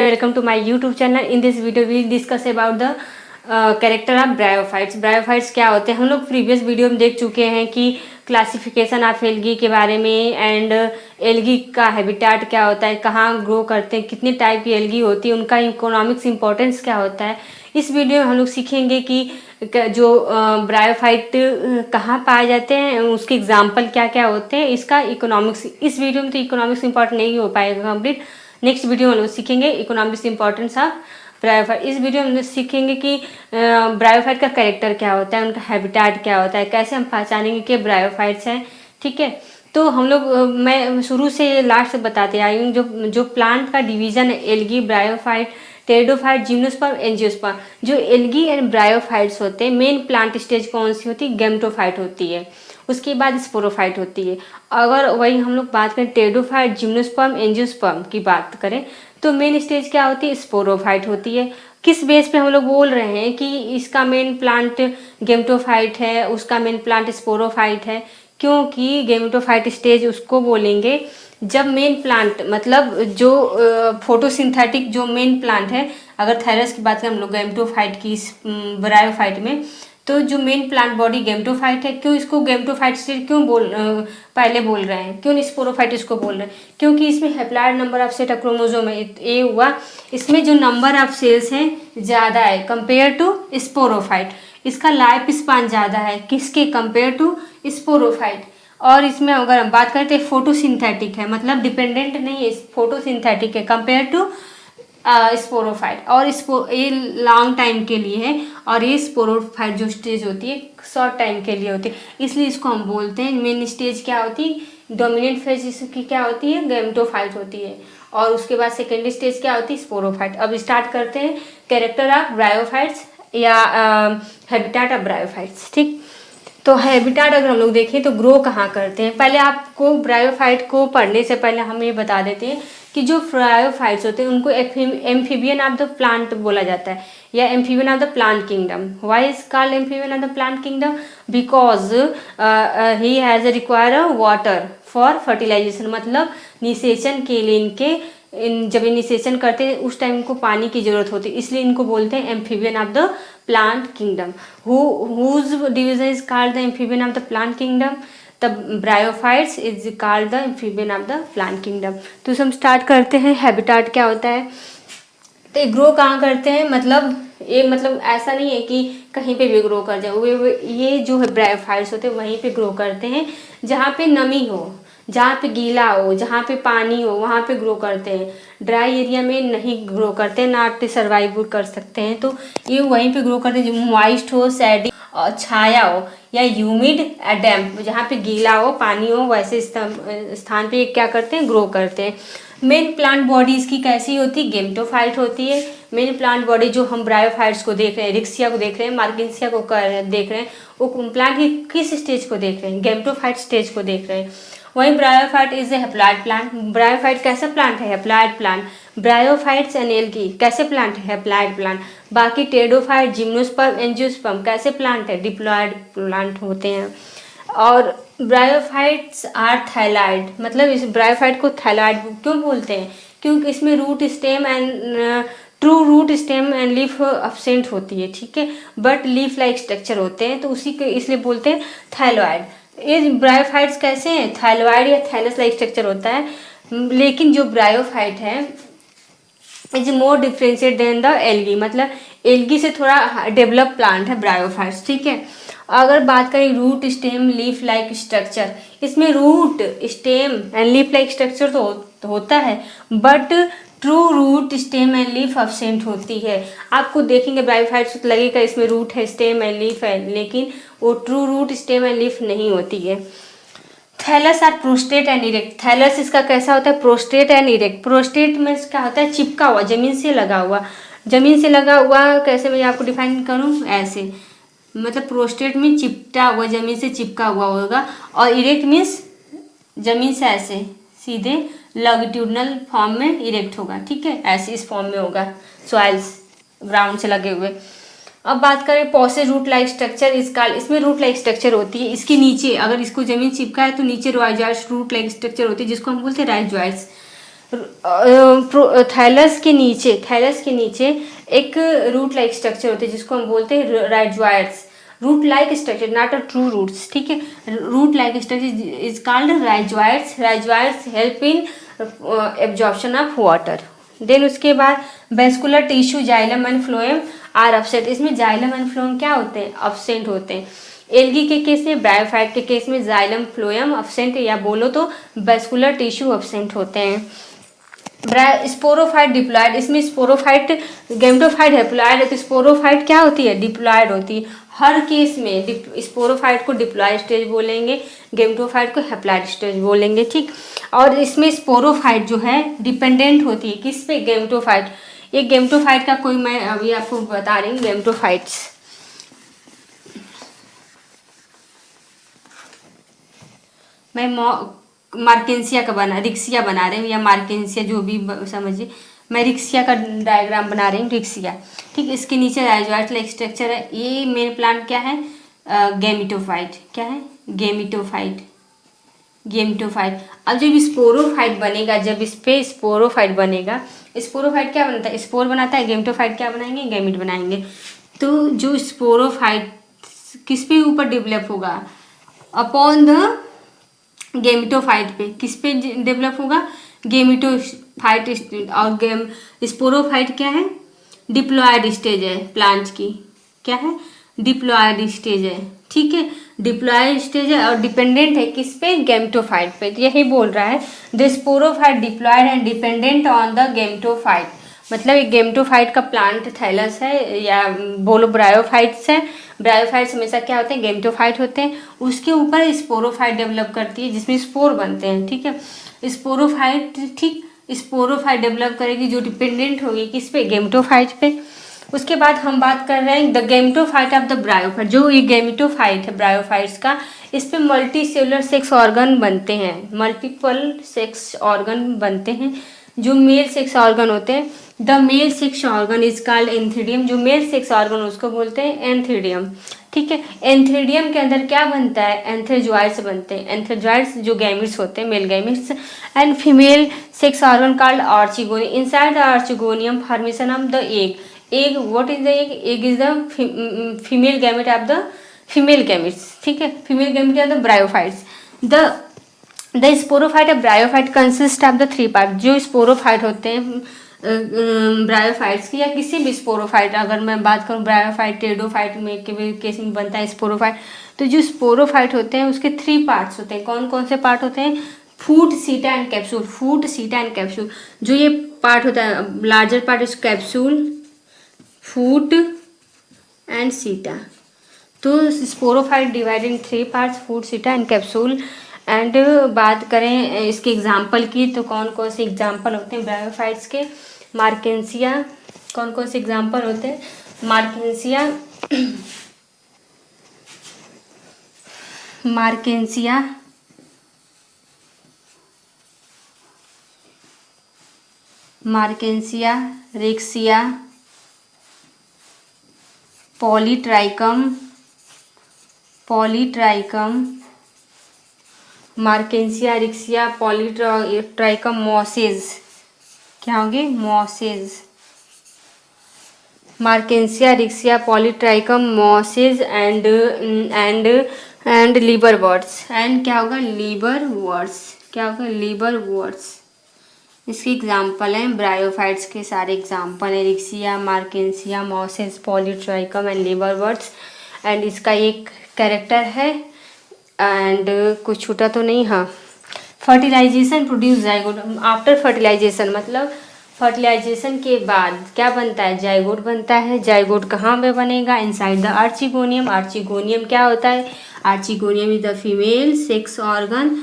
Welcome to my YouTube channel. In this video we will discuss about the character of bryophytes. Bryophytes क्या होते हैं हम लोग previous video में देख चुके हैं कि क्लासिफिकेशन ऑफ एल्गी के बारे में एंड एल्गी का हैबिटेट क्या होता है, कहाँ ग्रो करते हैं, कितने टाइप की एल्गी होती है, उनका इकोनॉमिक्स इंपॉर्टेंस क्या होता है। इस वीडियो में हम लोग सीखेंगे कि जो ब्रायोफाइट कहाँ पाए जाते हैं, उसके एग्जाम्पल क्या क्या होते हैं, इसका इकोनॉमिक्स। इस वीडियो में तो इकोनॉमिक्स इंपॉर्टेंट नहीं हो पाएगा कंप्लीट। नेक्स्ट वीडियो में हम लोग सीखेंगे इकोनॉमिक्स इंपॉर्टेंस ऑफ ब्रायोफाइट। इस वीडियो में सीखेंगे कि ब्रायोफाइट का कैरेक्टर क्या होता है, उनका हैबिटेट क्या होता है, कैसे हम पहचानेंगे कि ब्रायोफाइट्स हैं। ठीक है, तो हम लोग मैं शुरू से लास्ट बताते आई हूँ। जो प्लांट का डिवीजन है, algae, bryophyte, pteridophyte, gymnosperm, angiosperm. जो एल्गी एंड ब्रायोफाइट्स होते हैं, मेन प्लांट स्टेज कौन सी होती है? गैमेटोफाइट होती है। उसके बाद स्पोरोफाइट होती है। अगर वही हम लोग बात करें टेरिडोफाइट, जिम्नोस्पर्म, एंजियोस्पर्म की बात करें तो मेन स्टेज क्या होती है? स्पोरोफाइट होती है। किस बेस पे हम लोग बोल रहे हैं कि इसका मेन प्लांट गैमेटोफाइट है, उसका मेन प्लांट स्पोरोफाइट है? क्योंकि गैमेटोफाइट स्टेज उसको बोलेंगे जब मेन प्लांट मतलब जो फोटोसिंथेटिक जो मेन प्लांट है। अगर थायरस की बात करें हम लोग गैमेटोफाइट की ब्रायोफाइट में, तो जो मेन प्लांट बॉडी गैमेटोफाइट है। क्यों इसको गैमेटोफाइट स्टेज क्यों पहले बोल रहे हैं, क्यों स्पोरोफाइट इसको बोल रहे हैं? क्योंकि इसमें haploid number of set of chromosome है, ए हुआ। इसमें जो नंबर ऑफ सेल्स हैं ज़्यादा है कंपेयर टू स्पोरोफाइट। इसका लाइफ स्पान ज़्यादा है किसके कंपेयर टू स्पोरोफाइट। और इसमें अगर हम बात करें तो फोटोसिंथेटिक है, मतलब डिपेंडेंट नहीं है, फोटोसिंथेटिक है कंपेयर टू स्पोरोफाइट। और ये लॉन्ग टाइम के लिए है और ये स्पोरोफाइट जो स्टेज होती है शॉर्ट टाइम के लिए होती है, इसलिए इसको हम बोलते हैं मेन स्टेज क्या होती है? डोमिनेंट फेज इसकी क्या होती है? गैमेटोफाइट होती है। और उसके बाद सेकेंडरी स्टेज क्या होती है? स्पोरोफाइट। अब स्टार्ट करते हैं कैरेक्टर ऑफ ब्रायोफाइट्स या हैबिटेट ऑफ ब्रायोफाइट्स। ठीक, तो हैबिटेट अगर हम लोग देखें तो ग्रो कहाँ करते हैं। पहले आपको ब्रायोफाइट को पढ़ने से पहले हम ये बता देते हैं कि जो ब्रायोफाइट्स होते हैं उनको एम्फीबियन ऑफ द प्लांट बोला जाता है या amphibian of the plant kingdom. Why is called amphibian of the plant kingdom? Because he has require water for fertilisation. मतलब निषेचन के लिए जब इनिशिएशन करते हैं उस टाइम इनको पानी की जरूरत होती है, इसलिए इनको बोलते हैं amphibian of the plant kingdom. whose division is called the amphibian of the plant kingdom? The bryophytes is called the amphibian of the plant kingdom। तो हम स्टार्ट करते हैं हैबिटेट क्या होता है। तो ये ग्रो कहाँ करते हैं, मतलब ऐसा नहीं है कि कहीं पे भी ग्रो कर जाए। ये जो है ब्रायोफाइट्स होते हैं वहीं पे ग्रो करते हैं जहाँ पे नमी हो, जहाँ पे गीला हो, जहाँ पे पानी हो, वहाँ पे ग्रो करते हैं। ड्राई एरिया में नहीं ग्रो करते, नॉट सर्वाइव कर सकते हैं। तो ये वहीं पे ग्रो करते हैं जो मॉइस्ट हो, सैडी और छाया हो, या ह्यूमिड डैम्प, जहाँ पे गीला हो, पानी हो, वैसे स्थान पे क्या करते हैं? ग्रो करते हैं। मेन प्लांट बॉडी इसकी कैसी होती है? गैमेटोफाइट होती है। मेन प्लांट बॉडी जो हम ब्रायोफाइट्स को देख रहे हैं, रिक्सिया को देख रहे हैं, मार्किंसिया को देख रहे हैं, वो प्लांट की किस स्टेज को देख रहे हैं? गैमेटोफाइट स्टेज को देख रहे हैं। वहीं bryophyte is a haploid plant. Bryophyte कैसा प्लांट है? Haploid plant. Bryophytes and algae कैसे प्लांट है? Haploid plant. बाकी टेरिडोफाइट, जिम्नोस्पर्म, एंजियोस्पर्म कैसे प्लांट है? डिप्लॉइड प्लांट होते हैं। और ब्रायोफाइट्स आर थैलाइड, मतलब इस ब्रायोफाइट को थैलाइड क्यों बोलते हैं? क्योंकि इसमें root stem and true root stem and leaf absent होती है। ठीक है, बट लीफ लाइक स्ट्रक्चर होते हैं, तो उसी के इसलिए बोलते हैं थैलॉइड। ये ब्रायोफाइट्स कैसे हैं? थैलॉइड या थैलस लाइक स्ट्रक्चर होता है। लेकिन जो ब्रायोफाइट है is more differentiate than the algae, मतलब एल्गी से थोड़ा डेवलप प्लांट है ब्रायोफाइट्स। ठीक है, अगर बात करें root stem leaf like structure, इसमें root stem and leaf like structure तो होता है, but true root stem and leaf absent होती है। आपको देखेंगे ब्रायोफाइट्स तो लगेगा इसमें रूट है, स्टेम एंड लीफ है, लेकिन वो true root stem and leaf नहीं होती है। Thallus are prostrate and erect. Thallus इसका कैसा होता है? Prostate and erect. प्रोस्टेट में क्या होता है? चिपका हुआ, जमीन से लगा हुआ। जमीन से लगा हुआ कैसे मैं आपको डिफाइन करूँ? ऐसे, मतलब प्रोस्टेट में चिपटा हुआ, जमीन से चिपका हुआ होगा। और इरेक्ट मीन्स जमीन से ऐसे सीधे लॉन्गिट्यूडनल फॉर्म में इरेक्ट होगा। ठीक है, ऐसे इस फॉर्म में होगा, सॉइल्स ग्राउंड से लगे हुए। अब बात करें पॉसेज रूट लाइक स्ट्रक्चर इस काल, इसमें रूट लाइक स्ट्रक्चर होती है। इसके नीचे अगर इसको जमीन चिपका है तो नीचे राइजॉइड्स रूट लाइक स्ट्रक्चर होती है, जिसको हम बोलते हैं राइजॉइड्स। थैलस के नीचे एक रूट लाइक स्ट्रक्चर होती है जिसको हम बोलते हैं rhizoids. Root like structure, not a true roots, ठीक है। Root like structure is called rhizoids. Rhizoids help in absorption of water. Then उसके बाद vascular tissue xylem and phloem are absent. इसमें जाइलम एंड फ्लोएम क्या होते हैं? Absent होते हैं। एल्गी के केस में, ब्रायोफाइट के केस में जाइलम फ्लोएम अपसेंट, या बोलो तो वेस्कुलर टिश्यू अपसेंट होते हैं। स्पोरोफाइट डिप्लॉयड, इसमें स्पोरोफाइट गैमेटोफाइट हैप्लॉयड है, तो स्पोरोफाइट क्या होती है? डिप्लॉयड होती है। हर केस में स्पोरोफाइट को डिप्लॉयड स्टेज बोलेंगे, गैमेटोफाइट को हैप्लॉयड स्टेज बोलेंगे, ठीक। और इसमें स्पोरोफाइट जो है डिपेंडेंट होती है किस पे? गैमेटोफाइट। ये गैमेटोफाइट का कोई मैं अभी आपको बता रही हूँ। गैमेटोफाइट्स मैं मार्केंसिया का रिक्सिया बना रही हूँ, या मार्केंसिया जो भी समझिए। मैं रिक्सिया का डायग्राम बना रही हूँ, रिक्सिया, ठीक। इसके नीचे राइजोइड लाइक स्ट्रक्चर है। ये मेन प्लांट क्या है? गैमेटोफाइट। क्या है? गैमेटोफाइट। अब जब स्पोरोफाइट बनेगा, जब इस पे स्पोरोफाइट बनेगा, स्पोरोफाइट क्या बनता है? स्पोर बनाता है। गैमेटोफाइट क्या बनाएंगे? गैमेट बनाएंगे। तो जो स्पोरोफाइट किस पे ऊपर डेवलप होगा? अपॉन द गैमेटोफाइट पे। किस पे डेवलप होगा? Gametophyte stage. और स्पोरोफाइट क्या है? डिप्लॉयड स्टेज है प्लांट की। क्या है? डिप्लॉयड स्टेज है, ठीक है। डिप्लॉयड स्टेज है और डिपेंडेंट है किस पे? गैमेटोफाइट पे। तो यही बोल रहा है the sporophyte diploid and dependent on the gametophyte. मतलब एक गैमेटोफाइट का प्लांट थैलस है, या बोलो ब्रायोफाइट्स है। ब्रायोफाइट्स हमेशा क्या होते हैं? गैमेटोफाइट होते हैं। उसके ऊपर स्पोरोफाइट डेवलप करती है जिसमें स्पोर बनते हैं, ठीक है। स्पोरोफाइट, ठीक, स्पोरोफाइट डेवलप करेगी जो डिपेंडेंट होगी किस पे? गैमेटोफाइट पे। उसके बाद हम बात कर रहे हैं the gametophyte of the bryophyte. जो ये गैमेटोफाइट है ब्रायोफाइट्स का, इस पे मल्टी सेलुलर सेक्स ऑर्गन बनते हैं। मल्टीपल सेक्स ऑर्गन बनते हैं। जो मेल सेक्स ऑर्गन होते हैं, the male sex organ is called antheridium. जो मेल सेक्स ऑर्गन उसको बोलते हैं एंथीडियम, ठीक है। एंथीडियम के अंदर क्या बनता है? एंथेजॉइड्स बनते हैं। एंथेजॉइड्स जो गैमेट्स होते हैं, male gametes. And female sex organ called archegonium. Inside the archegonium formation of the egg. Egg, what is the egg? Egg is the female gamete of the female gametes, ठीक है। Female gamete of the bryophytes. The sporophyte of bryophyte consist of the 3 part. जो sporophyte होते हैं bryophytes की, या किसी भी sporophyte, अगर मैं बात करूँ ब्रायोफाइट, टेडोफाइट में के केस में बनता है स्पोरोफाइट। तो जो स्पोरोफाइट होते हैं उसके 3 पार्ट्स होते हैं। कौन कौन से पार्ट होते हैं? फूट, सीटा एंड कैप्सूल। फूट, सीटा एंड कैप्सूल। जो ये पार्ट होता है, larger part is capsule, foot and सीटा। तो स्पोरोफाइट डिवाइड इन 3 पार्ट्स, फूट, सीटा एंड कैप्सूल। एंड बात करें इसके एग्जाम्पल की, तो कौन कौन से एग्जाम्पल होते हैं ब्रायोफाइट्स के? मार्केंसिया। कौन कौन से एग्जाम्पल होते हैं? Marchantia, Marchantia, Marchantia, Riccia, Polytrichum, Polytrichum, Marchantia, Riccia, Polytrichum, mosses. क्या होंगे? Mosses. Marchantia, Riccia, Polytrichum, mosses and liverworts. And क्या होगा? Liverworts. क्या होगा? Liverworts. इसके एग्जाम्पल हैं ब्रायोफाइट्स के, सारे एग्जाम्पल हैं। Riccia, Marchantia, mosses, Polytrichum and liverworts. And इसका एक कैरेक्टर है एंड कुछ छूटा तो नहीं? हाँ, fertilisation produce zygote. After fertilisation मतलब फर्टिलाइजेशन के बाद क्या बनता है? जाइगोट बनता है। जाइगोट कहाँ पे बनेगा? Inside the archegonium. आर्चिगोनियम क्या होता है? Archegonium is the female sex organ,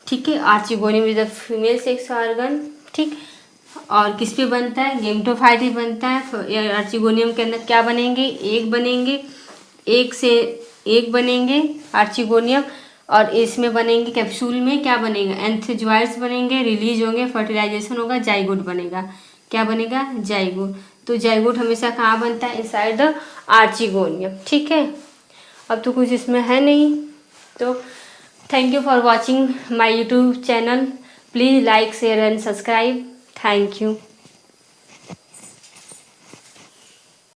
ठीक है। Archegonium is the female sex organ, ठीक। और किस पे बनता है? गैमेटोफाइट ही बनता है। आर्चिगोनियम के अंदर क्या बनेंगे? एग बनेंगे। एक से एग बनेंगे आर्चिगोनियम, और इसमें बनेंगे कैप्सूल में क्या बनेगा? एंथेजॉइड्स बनेंगे, रिलीज होंगे, फर्टिलाइजेशन होगा, जाइगोट बनेगा। क्या बनेगा? जाइगोट। तो जाइगोट हमेशा कहाँ बनता है? इनसाइड द आर्चिगोनियम, ठीक है। अब तो कुछ इसमें है नहीं, तो thank you for watching my YouTube channel. Please like share and subscribe. Thank you.